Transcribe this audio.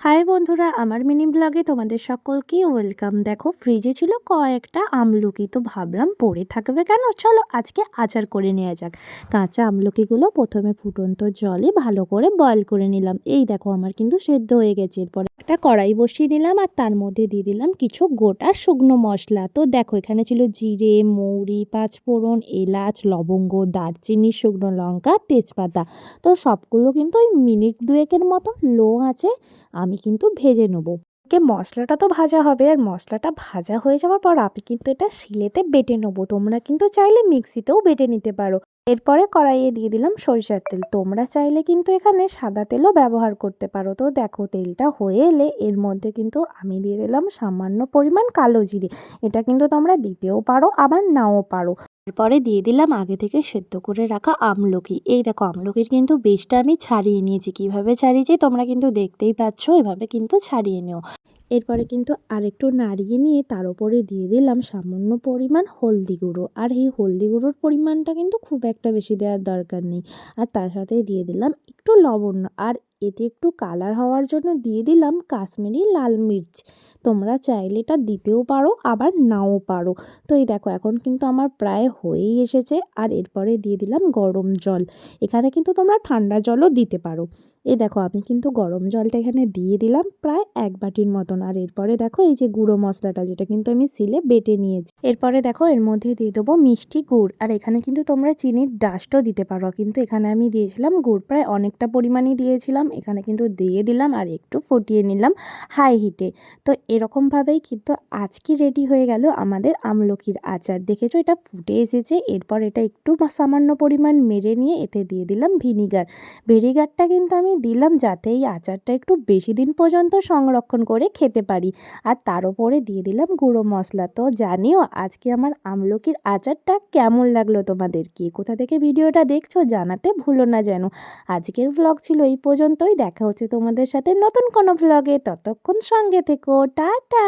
High বন্ধুরা, আমার mini ব্লগে তোমাদের সকলকে ওয়েলকাম। দেখো, ফ্রিজে ছিল কয়েকটা আমলকি, তো ভাবলাম পড়ে থাকবে কেন, চলো আজকে আচার করে নেওয়া যাক। কাঁচা আমলকিগুলো প্রথমে ফুটন্ত জলে ভালো করে বয়ল করে নিলাম। এই দেখো, আমার কিন্তু সেদ্ধ হয়ে গেছে। এরপর একটা কড়াই বসিয়ে নিলাম আর তার মধ্যে দিয়ে দিলাম কিছু গোটা শুকনো মশলা। তো দেখো, এখানে ছিল জিরে, মৌরি, পাঁচফোড়ন, এলাচ, লবঙ্গ, দারচিনি, শুকনো লঙ্কা, তেজপাতা। তো সবগুলো কিন্তু ওই মিনিট দুয়েকের মতো লো আছে আমি কিন্তু ভেজে নেবো। মশলাটা তো ভাজা হবে, আর মশলাটা ভাজা হয়ে যাওয়ার পর আমি কিন্তু এটা শিলেতে বেটে নেবো। তোমরা কিন্তু চাইলে মিক্সিতেও বেটে নিতে পারো। এরপরে কড়াইয়ে দিয়ে দিলাম সরিষার তেল। তোমরা চাইলে কিন্তু এখানে সাদা তেলও ব্যবহার করতে পারো। তো দেখো, তেলটা হয়ে এলে এর মধ্যে কিন্তু আমি দিয়ে দিলাম সামান্য পরিমাণ কালো জিরে। এটা কিন্তু তোমরা দিতেও পারো, আবার নাও পারো। এরপরে দিয়ে দিলাম আগে থেকে সেদ্ধ করে রাখা আমলকি। এই দেখো, আমলকির কিন্তু বীজটা আমি ছাড়িয়ে নিয়েছি। কিভাবে ছাড়িয়েছি তোমরা কিন্তু দেখতেই পাচ্ছ, এভাবে কিন্তু ছাড়িয়ে নিও। এরপরে কিন্তু আরেকটু নাড়িয়ে নিয়ে তার উপরে দিয়ে দিলাম সামান্য পরিমাণ হলদি গুঁড়ো। আর এই হলদি গুঁড়োর পরিমাণটা কিন্তু খুব একটা বেশি দেওয়ার দরকার নেই। আর তার সাথে দিয়ে দিলাম একটু লবণ, আর এতে একটু কালার হওয়ার জন্য দিয়ে দিলাম কাশ্মীরি লাল মির্চ। তোমরা চাইলে এটা দিতেও পারো, আবার নাও পারো। তো এই দেখো, এখন কিন্তু আমার প্রায় হয়েই এসেছে। আর এরপরে দিয়ে দিলাম গরম জল। এখানে কিন্তু তোমরা ঠান্ডা জলও দিতে পারো। এই দেখো, আমি কিন্তু গরম জলটা এখানে দিয়ে দিলাম প্রায় 1 বাটির মতন। আর এরপরে দেখো, এই যে গুঁড়ো মশলাটা, যেটা কিন্তু আমি শিলে বেটে নিয়েছি, এরপরে দেখো এর মধ্যে দিয়ে দেবো মিষ্টি গুড়। আর এখানে কিন্তু তোমরা চিনির ডাস্টও দিতে পারো, কিন্তু এখানে আমি দিয়েছিলাম গুড়, প্রায় অনেকটা পরিমাণই দিয়েছিলাম। এখানে কিন্তু দিয়ে দিলাম আর একটু ফুটিয়ে নিলাম হাই হিটে। তো এরকমভাবেই কিন্তু আজকে রেডি হয়ে গেল আমাদের আমলকির আচার। দেখেছো, এটা ফুটে এসেছে। এরপর এটা একটু সামান্য পরিমাণ মেরে নিয়ে এতে দিয়ে দিলাম ভিনিগার। ভিনিগারটা কিন্তু আমি দিলাম যাতে এই আচারটা একটু বেশি দিন পর্যন্ত সংরক্ষণ করে খেতে পারি। আর তার উপরে দিয়ে দিলাম গুঁড়ো মশলা। তো জানিও আজকে আমার আমলকির আচারটা কেমন লাগলো তোমাদের। কে কোথা থেকে ভিডিওটা দেখছো জানাতে ভুলো না যেন। আজকের ভ্লগ ছিল এই পর্যন্তই। দেখা হচ্ছে তোমাদের সাথে নতুন কোনো ভ্লগে। ততক্ষণ সঙ্গে থেকো। টাটা।